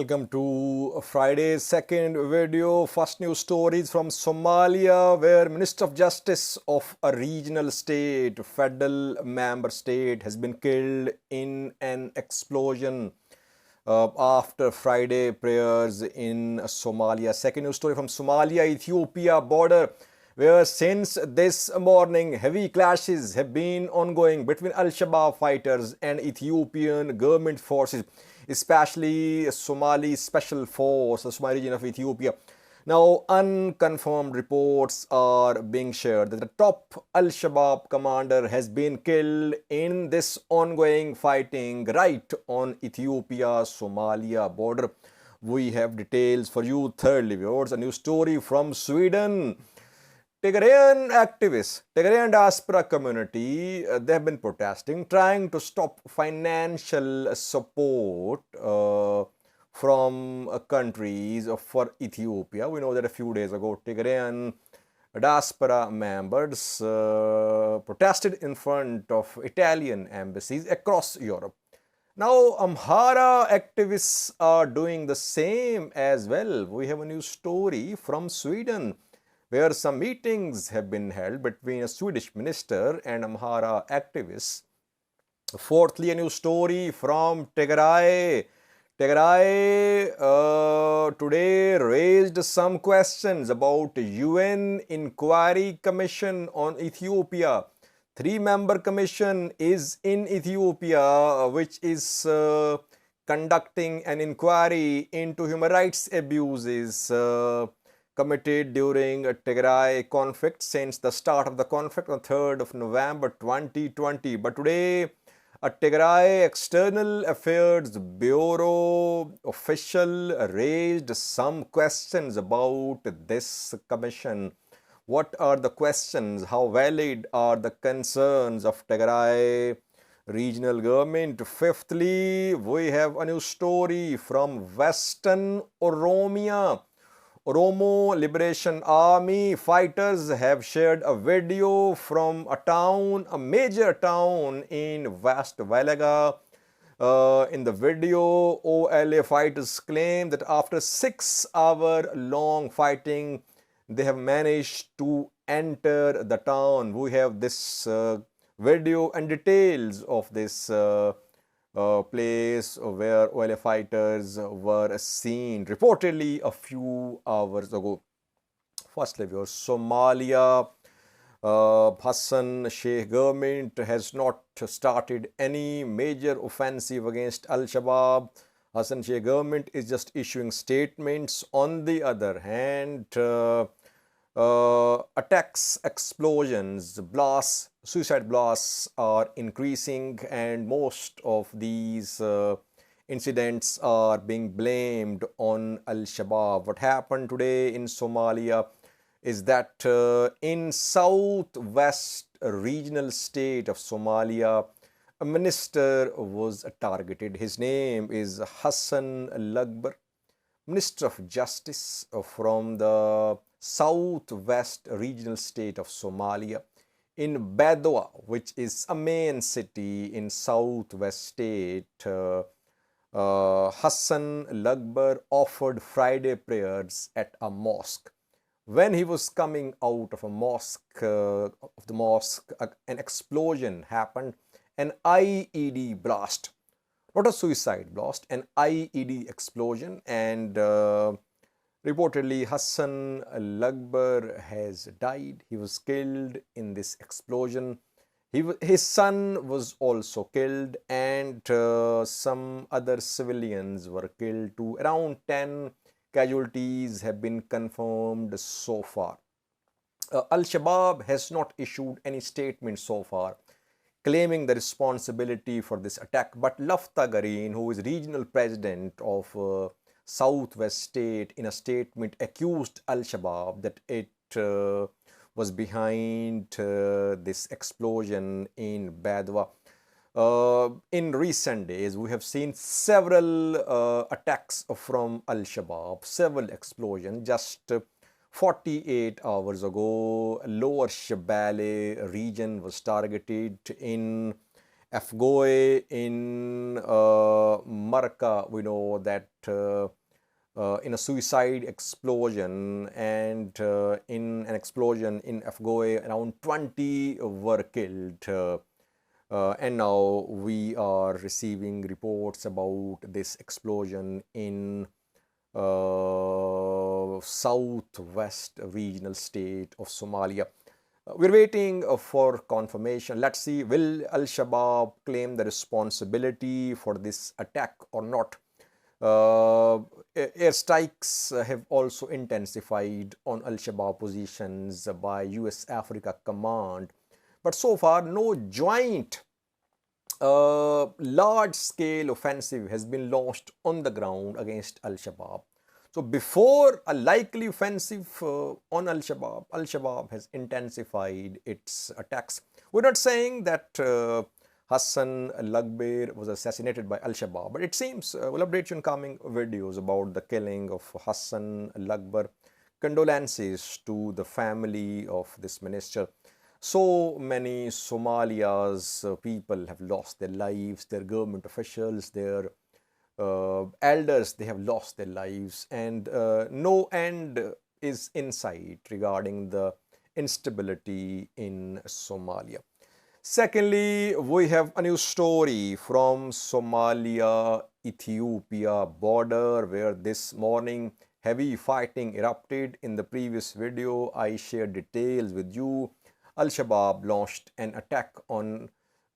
Welcome to Friday's second video. First news stories from Somalia, where Minister of Justice of a regional state, federal member state, has been killed in an explosion after Friday prayers in Somalia. Second news story from Somalia-Ethiopia border, where since this morning heavy clashes have been ongoing between Al-Shabaab fighters and Ethiopian government forces, especially Somali Special Force, the Somali region of Ethiopia. Now, unconfirmed reports are being shared that the top Al-Shabaab commander has been killed in this ongoing fighting right on Ethiopia-Somalia border. We have details for you. Thirdly, viewers, a new story from Sweden. Tigrayan activists, Tigrayan diaspora community, they have been protesting, trying to stop financial support from countries for Ethiopia. We know that a few days ago, Tigrayan diaspora members protested in front of Italian embassies across Europe. Now, Amhara activists are doing the same as well. We have a new story from Sweden, where some meetings have been held between a Swedish minister and Amhara activists. Fourthly, a new story from Tigray. Tigray today raised some questions about UN Inquiry Commission on Ethiopia. Three-member commission is in Ethiopia, which is conducting an inquiry into human rights abuses committed during a Tigray conflict since the start of the conflict on 3rd of November 2020. But today, a Tigray External Affairs Bureau official raised some questions about this commission. What are the questions? How valid are the concerns of Tigray regional government? Fifthly, we have a new story from Western Oromia. Oromo Liberation Army fighters have shared a video from a town, a major town in West Valaga. In the video, OLA fighters claim that after 6-hour-long fighting, they have managed to enter the town. We have this video and details of this place where OLA fighters were seen reportedly a few hours ago. Firstly, Somalia, Hassan Sheikh government has not started any major offensive against Al-Shabaab. Hassan Sheikh government is just issuing statements. On the other hand, attacks, explosions, blasts, suicide blasts are increasing, and most of these incidents are being blamed on Al-Shabaab. What happened today in Somalia is that in southwest regional state of Somalia, a minister was targeted. His name is Hassan Lagbar, Minister of Justice from the southwest regional state of Somalia. In Baidoa, which is a main city in southwest state, Hassan Lagbar offered Friday prayers at a mosque. When he was coming out of the mosque, an explosion happened, an IED blast, not a suicide blast, an IED explosion, and reportedly, Hassan Lagbar has died. He was killed in this explosion. His son was also killed, and some other civilians were killed too. Around 10 casualties have been confirmed so far. Al-Shabaab has not issued any statement so far claiming the responsibility for this attack, but Lafta Gareen, who is regional president of southwest state, in a statement accused Al-Shabaab that it was behind this explosion in Baidoa. In recent days, we have seen several attacks from Al-Shabaab, several explosions. Just 48 hours ago, Lower Shabelle region was targeted in Afgoe in Marka, we know that in a suicide explosion, and in an explosion in Afgoe, around 20 were killed. And now we are receiving reports about this explosion in southwest regional state of Somalia. We're waiting for confirmation. Let's see, will Al-Shabaab claim the responsibility for this attack or not? Airstrikes have also intensified on Al-Shabaab positions by US Africa Command, but so far no joint large-scale offensive has been launched on the ground against Al-Shabaab. So before a likely offensive on Al-Shabaab, Al-Shabaab has intensified its attacks. We're not saying that Hassan al-Lagbeir was assassinated by Al-Shabaab, but it seems, we'll update you in coming videos about the killing of Hassan al-Lagbeir. Condolences to the family of this minister. So many Somalia's people have lost their lives, their government officials, their elders, they have lost their lives, and no end is in sight regarding the instability in Somalia. Secondly, we have a new story from Somalia-Ethiopia border, where this morning heavy fighting erupted. In the previous video, I shared details with you. Al-Shabaab launched an attack on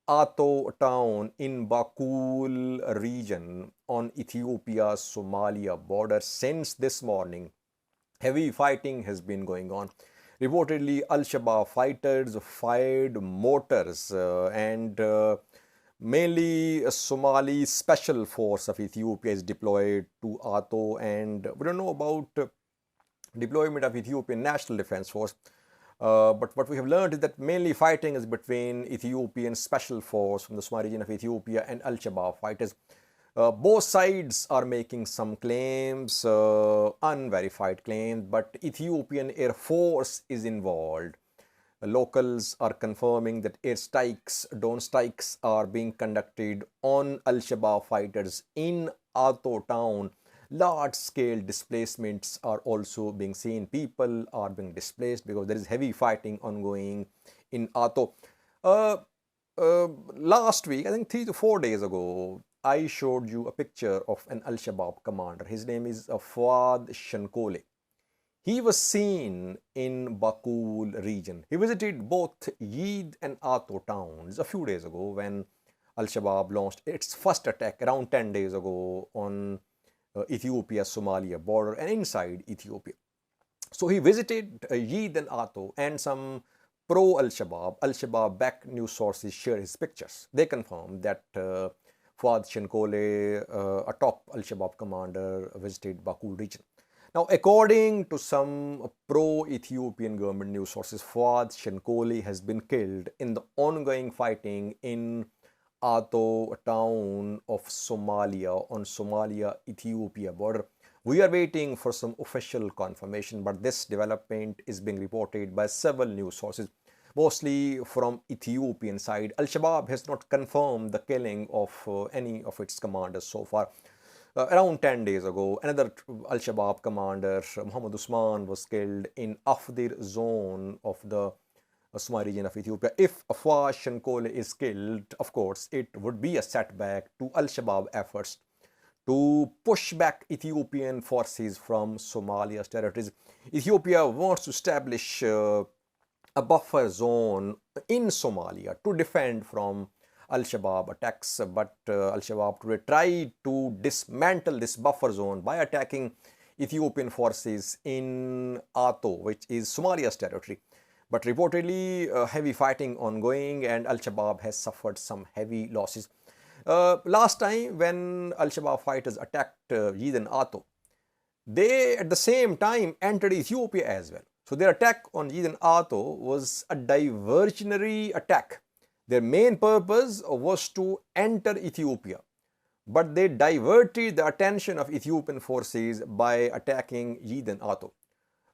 Aato town in Bakul region on Ethiopia-Somalia border. Since this morning, heavy fighting has been going on. Reportedly, Al-Shabaab fighters fired mortars and mainly a Somali special force of Ethiopia is deployed to Aato, and we don't know about deployment of Ethiopian National Defense Force. But what we have learned is that mainly fighting is between Ethiopian Special Force from the Somali region of Ethiopia and Al-Shabaab fighters. Both sides are making some claims, unverified claims, but Ethiopian Air Force is involved. Locals are confirming that drone strikes are being conducted on Al-Shabaab fighters in Aato town. Large-scale displacements are also being seen. People are being displaced because there is heavy fighting ongoing in Aato. Last week, I think 3 to 4 days ago, I showed you a picture of an Al-Shabaab commander. His name is Fuad Shankole. He was seen in Bakul region. He visited both Yeed and Aato towns a few days ago when Al-Shabaab launched its first attack around 10 days ago on Ethiopia-Somalia border and inside Ethiopia. So he visited Yeed and Aato, and some pro-Al-Shabaab, Al-Shabaab-backed news sources share his pictures. They confirm that Fuad Shankole, a top Al-Shabaab commander, visited Bakul region. Now, according to some pro-Ethiopian government news sources, Fuad Shankole has been killed in the ongoing fighting in Aato town of Somalia on Somalia-Ethiopia border. We are waiting for some official confirmation, but this development is being reported by several news sources, mostly from Ethiopian side. Al-Shabaab has not confirmed the killing of any of its commanders so far. Around 10 days ago, another Al-Shabaab commander, Muhammad Usman, was killed in Afdir zone of the Somali region of Ethiopia. If Fuad Shankole is killed, of course, it would be a setback to Al-Shabaab efforts to push back Ethiopian forces from Somalia's territories. Ethiopia wants to establish a buffer zone in Somalia to defend from Al-Shabaab attacks, but Al-Shabaab today tried to dismantle this buffer zone by attacking Ethiopian forces in Aato, which is Somalia's territory. But reportedly, heavy fighting ongoing, and Al-Shabaab has suffered some heavy losses. Last time when Al-Shabaab fighters attacked Yeed and Aato, they at the same time entered Ethiopia as well. So their attack on Yeed and Aato was a diversionary attack. Their main purpose was to enter Ethiopia, but they diverted the attention of Ethiopian forces by attacking Yeed and Aato.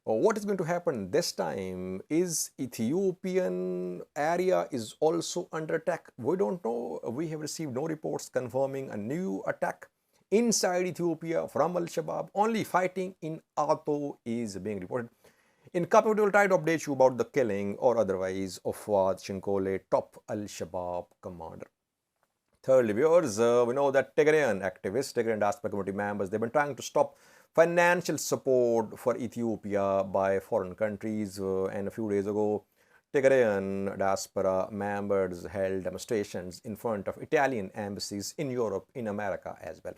What is going to happen this time? Is Ethiopian area is also under attack? We don't know. We have received no reports confirming a new attack inside Ethiopia from Al-Shabaab. Only fighting in Aato is being reported. In Cup, we will try to update you about the killing or otherwise of Fuad Shinkole, top Al-Shabaab commander. Thirdly, viewers, we know that Tigrayan activists, Tigrayan diaspora community members, they've been trying to stop financial support for Ethiopia by foreign countries. And a few days ago, Tigrayan diaspora members held demonstrations in front of Italian embassies in Europe, in America as well.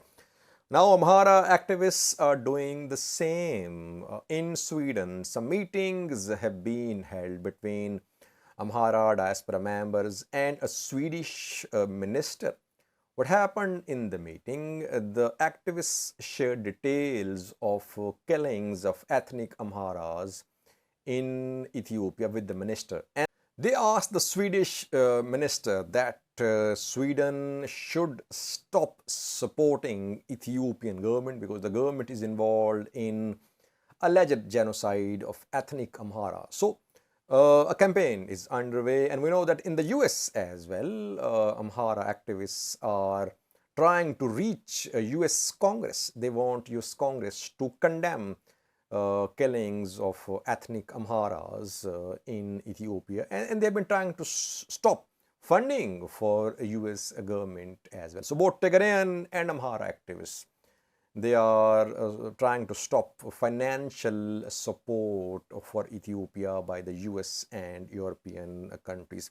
Now, Amhara activists are doing the same. In Sweden, some meetings have been held between Amhara diaspora members and a Swedish minister. What happened in the meeting? The activists shared details of killings of ethnic Amharas in Ethiopia with the minister. And they asked the Swedish minister that Sweden should stop supporting Ethiopian government because the government is involved in alleged genocide of ethnic Amhara. So a campaign is underway, and we know that in the US as well, Amhara activists are trying to reach US Congress. They want US Congress to condemn killings of ethnic Amharas in Ethiopia, and they've been trying to stop funding for US government as well. So both Tigrayan and Amhara activists, they are trying to stop financial support for Ethiopia by the US and European countries.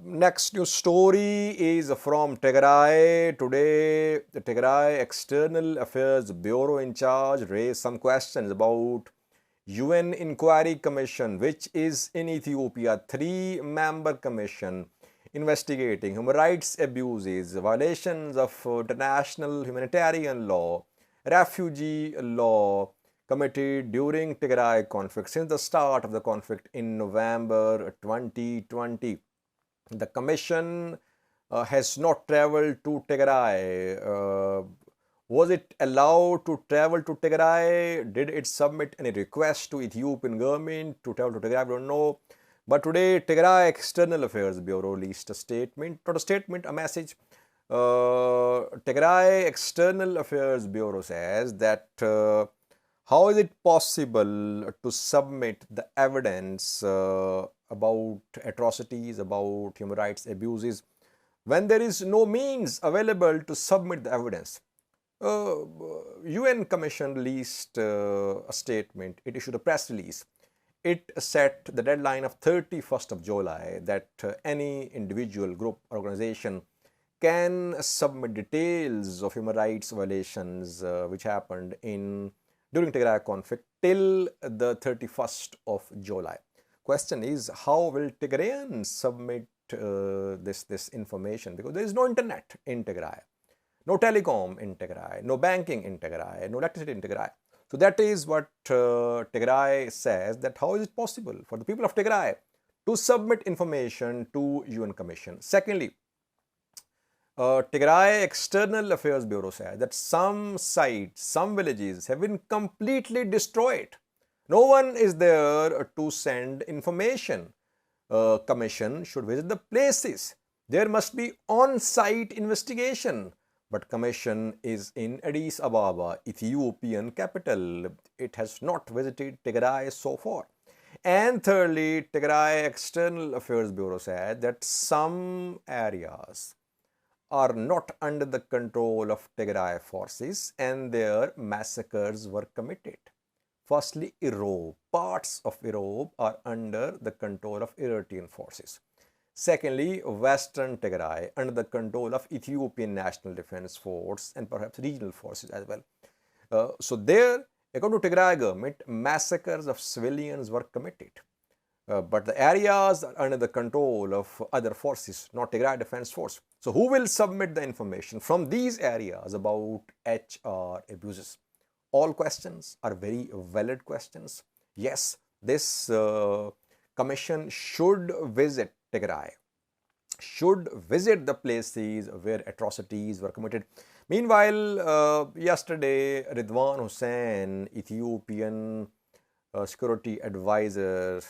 Next news story is from Tigray. Today, the Tigray External Affairs Bureau in charge raised some questions about UN Inquiry Commission, which is in Ethiopia, 3-member commission investigating human rights abuses, violations of international humanitarian law, refugee law committed during Tigray conflict since the start of the conflict in November 2020. The commission has not traveled to Tigray. Was it allowed to travel to Tigray? Did it submit any request to Ethiopian government to travel to Tigray? We don't know. But today, Tigray External Affairs Bureau released a statement, not a statement, a message. Tigray External Affairs Bureau says that how is it possible to submit the evidence about atrocities, about human rights abuses, when there is no means available to submit the evidence? UN Commission released a statement. It issued a press release. It set the deadline of 31st of July that any individual, group, organization can submit details of human rights violations which happened during Tigray conflict till the 31st of July. Question is, how will Tigrayans submit this information? Because there is no internet in Tigray, no telecom in Tigray, no banking in Tigray, no electricity in Tigray. So that is what Tigray says, that how is it possible for the people of Tigray to submit information to UN Commission. Secondly, Tigray External Affairs Bureau says that some sites, some villages have been completely destroyed. No one is there to send information. Commission should visit the places. There must be on-site investigation. But Commission is in Addis Ababa, Ethiopian capital. It has not visited Tigray so far. And thirdly, Tigray External Affairs Bureau said that some areas are not under the control of Tigray forces and their massacres were committed. Firstly, Irob. Parts of Irob are under the control of Eritrean forces. Secondly, Western Tigray under the control of Ethiopian National Defense Force and perhaps regional forces as well. So there, according to Tigray government, massacres of civilians were committed. But the areas are under the control of other forces, not Tigray Defense Force. So who will submit the information from these areas about HR abuses? All questions are very valid questions. Yes, this commission should visit Tigray, should visit the places where atrocities were committed. Meanwhile, yesterday, Ridwan Hussein, Ethiopian security advisor,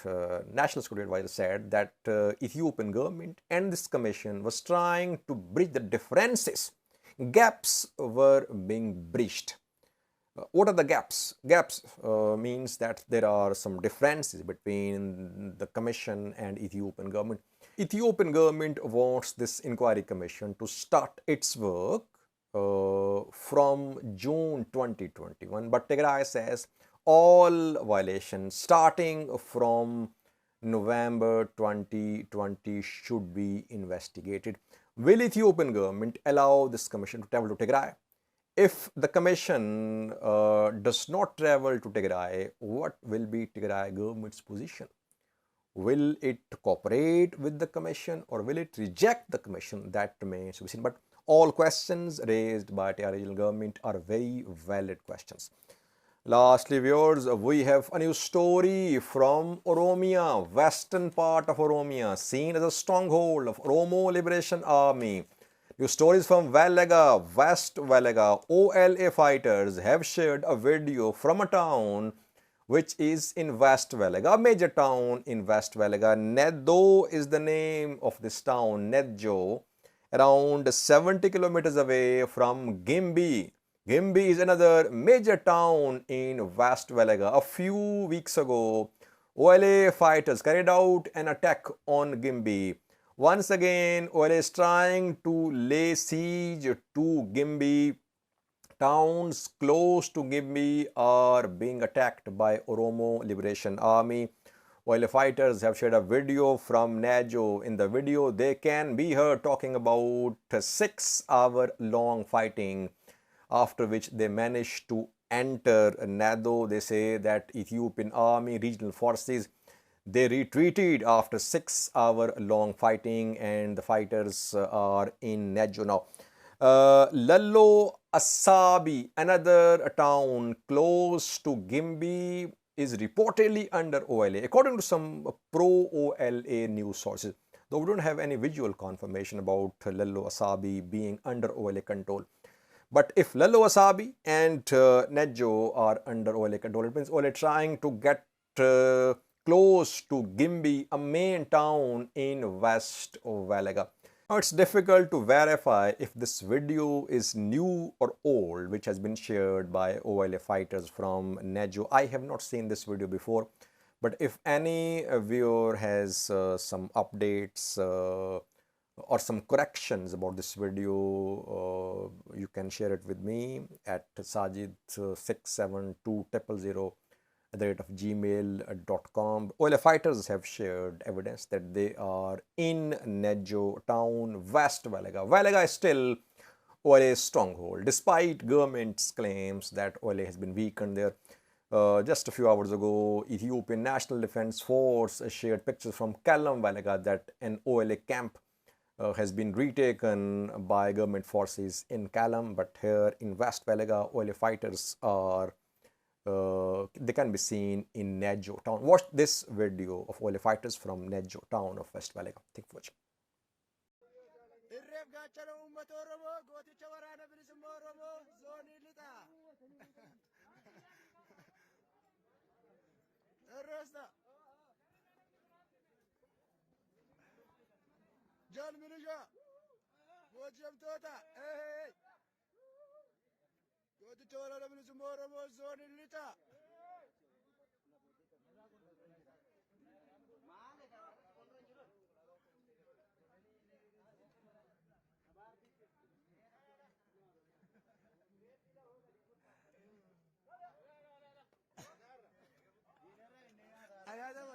national security advisor, said that Ethiopian government and this commission was trying to bridge the differences. Gaps were being breached. What are the gaps? Gaps means that there are some differences between the commission and Ethiopian government. Ethiopian government wants this inquiry commission to start its work from June 2021, but Tigray says all violations starting from November 2020 should be investigated. Will Ethiopian government allow this commission to travel to Tigray? If the commission does not travel to Tigray, what will be Tigray government's position? Will it cooperate with the commission or will it reject the commission? That remains to be seen. But all questions raised by Tigray regional government are very valid questions. Lastly, viewers, we have a new story from Oromia, western part of Oromia, seen as a stronghold of Oromo Liberation Army. New stories from Valaga, West Valaga. OLA fighters have shared a video from a town which is in West Valaga, a major town in West Valaga. Nedjo is the name of this town, Nedjo, around 70 kilometers away from Gimbi. Gimbi is another major town in West Valaga. A few weeks ago, OLA fighters carried out an attack on Gimbi. Once again, OLA is trying to lay siege to Gimbi. Towns close to Gimbi are being attacked by Oromo Liberation Army. OLA fighters have shared a video from Nedjo. In the video, they can be heard talking about a 6-hour-long fighting, after which they managed to enter Nedjo. They say that Ethiopian army, regional forces, they retreated after 6-hour-long fighting, and the fighters are in Nedjo now. Lallo Asabi, another town close to Gimbi, is reportedly under OLA, according to some pro-OLA news sources. Though we don't have any visual confirmation about Lallo Asabi being under OLA control. But if Lallo Asabi and Nedjo are under OLA control, it means OLA trying to get close to Gimbi, a main town in West Valaga. Now, it's difficult to verify if this video is new or old, which has been shared by OLA fighters from Nedjo. I have not seen this video before, but if any viewer has some updates or some corrections about this video, you can share it with me at sajid672000@gmail.com. OLA fighters have shared evidence that they are in Nedjo town, West Valaga. Valaga is still OLA's stronghold, despite government's claims that OLA has been weakened there. Just a few hours ago, Ethiopian National Defense Force shared pictures from Kalam, Valaga, that an OLA camp has been retaken by government forces in Kalam, but here in West Valaga, OLA fighters are they can be seen in Nedjo town. Watch this video of OLA fighters from Nedjo town of West Valaga. Thank you for watching. Ayada,